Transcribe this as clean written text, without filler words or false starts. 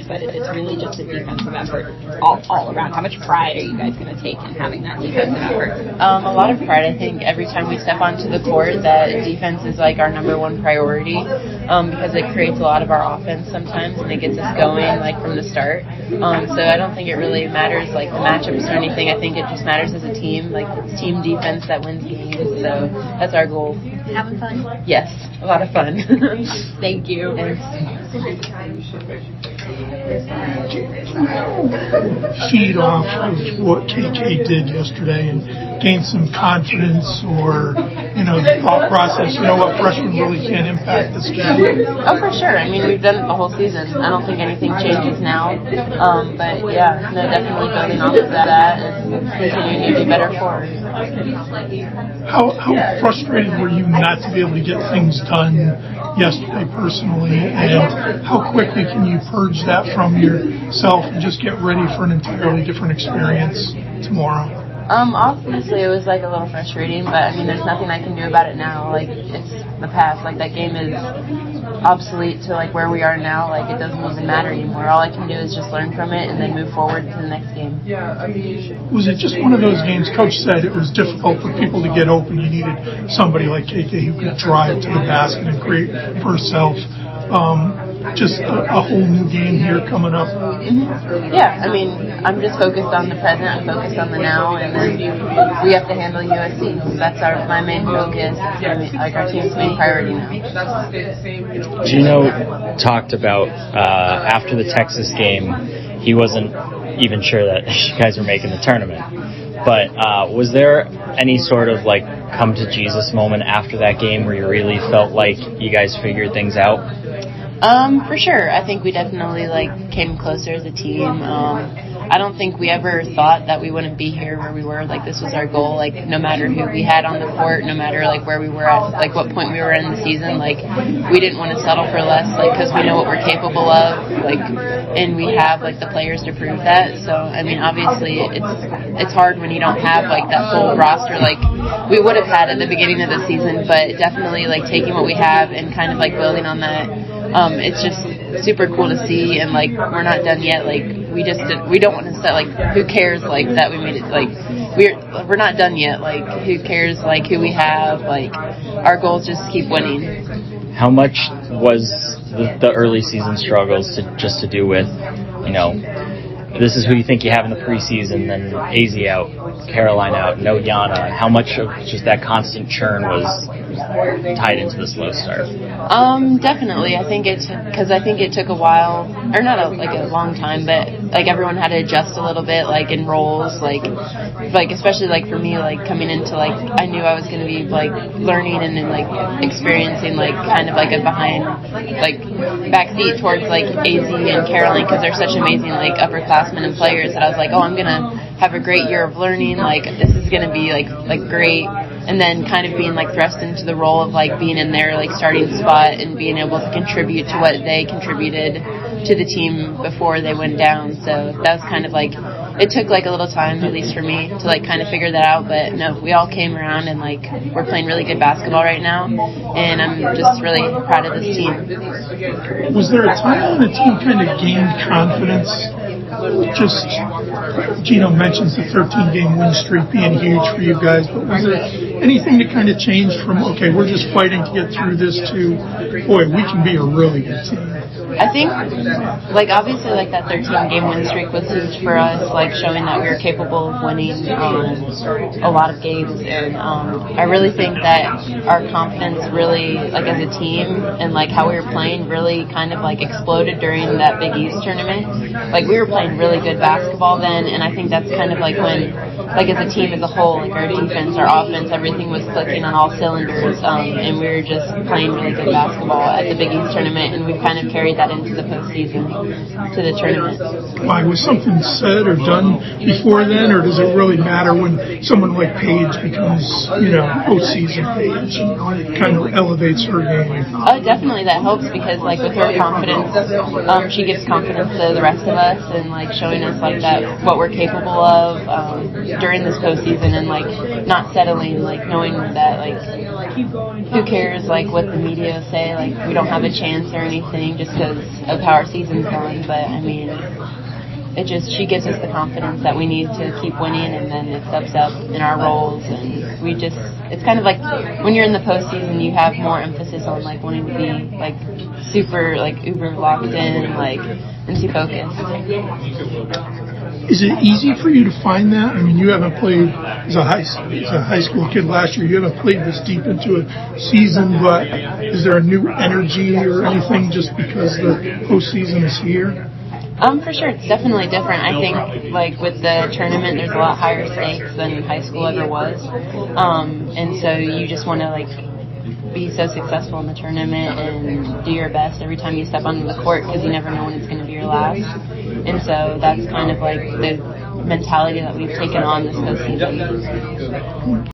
but it's really just a defensive effort all around. How much pride are you guys going to take in having that defensive effort? A lot of pride. I think every time we step onto the court that defense is like our number one priority because it creates a lot of our offense sometimes and it gets us going like from the start. So I don't think it really matters like the matchups or anything. I think it just matters as a team. Like it's team defense that wins games. So that's our goal. Having fun? Yes, a lot of fun. Thank you. Feed off of what KK did yesterday and gain some confidence or, the thought process, what freshmen really can impact this game. Oh, for sure. I mean, we've done it the whole season. I don't think anything changes now. But yeah, definitely building off of that and continuing to be better for it. How frustrated were you not to be able to get things done yesterday personally, and how quickly can you purge that from yourself and just get ready for an entirely different experience tomorrow? Obviously it was like a little frustrating, but I mean there's nothing I can do about it now. Like it's the past. Like that game is obsolete to like where we are now. Like it doesn't even matter anymore. All I can do is just learn from it and then move forward to the next game. Was it just one of those games? Coach said it was difficult for people to get open. You needed somebody like KK who could drive to the basket and create for herself. Just a whole new game here coming up. Mm-hmm. Yeah, I mean, I'm just focused on the present, I'm focused on the now, and then we have to handle USC. That's my main focus, like our team's main priority now. Gino talked about after the Texas game, he wasn't even sure that you guys were making the tournament. But was there any sort of like come to Jesus moment after that game where you really felt like you guys figured things out? For sure. I think we definitely came closer as a team. I don't think we ever thought that we wouldn't be here where we were. Like this was our goal. Like no matter who we had on the court, no matter where we were at, what point we were in the season, we didn't want to settle for less. Because we know what we're capable of. And we have the players to prove that. So I mean, obviously it's hard when you don't have that full roster we would have had at the beginning of the season. But definitely taking what we have and kind of building on that. It's just super cool to see, and we're not done yet. We don't want to set who cares that we made it. We're not done yet. Who cares who we have. Our goal is just to keep winning. How much was the early season struggles to do with this is who you think you have in the preseason, then AZ out, Caroline out, no Yana. How much of just that constant churn was tied into the slow start? Definitely. I think it took a while, or not a long time, but everyone had to adjust a little bit, in roles, especially for me, coming into I knew I was going to be learning and then experiencing kind of a behind backseat towards AZ and Caroline because they're such amazing upperclassmen and players that I was I'm gonna have a great year of learning. This is gonna be great. And then kind of being thrust into the role of being in their starting spot and being able to contribute to what they contributed to the team before they went down. So that was kind of it took a little time, at least for me, to kind of figure that out. But no, we all came around and we're playing really good basketball right now, and I'm just really proud of this team. Was there a time when the team kind of gained confidence? Just Gino mentions the 13-game win streak being huge for you guys, but was there anything that kind of changed from, okay, we're just fighting to get through this to, boy, we can be a really good team? I think, obviously, that 13-game win streak was huge for us, showing that we were capable of winning a lot of games. And I really think that our confidence really, as a team and, how we were playing really kind of, exploded during that Big East tournament. We were playing really good basketball then, and I think that's kind of when, as a team as a whole, our defense, our offense, everything was clicking on all cylinders, and we were just playing really good basketball at the Big East tournament, and we've kind of carried that into the postseason, to the tournament. Why, was something said or done before then, or does it really matter when someone like Paige becomes, postseason Paige and kind of elevates her game? Definitely that helps because, with her confidence, she gives confidence to the rest of us and, showing us, that what we're capable of. during this postseason and like not settling, like knowing that like who cares like what the media say, like we don't have a chance or anything just because of how our season's gone. But I mean, she gives us the confidence that we need to keep winning, and then it steps up in our roles, and it's kind of like when you're in the postseason, you have more emphasis on like wanting to be like super like uber locked in, like and too focused. Is it easy for you to find that? I mean, you haven't played as a high school kid last year. You haven't played this deep into a season, but is there a new energy or anything just because the postseason is here? For sure, it's definitely different. I think, like, with the tournament, there's a lot higher stakes than high school ever was. And so you just want to, like, be so successful in the tournament and do your best every time you step onto the court because you never know when it's going to be your last. And so that's kind of, like, the mentality that we've taken on this postseason.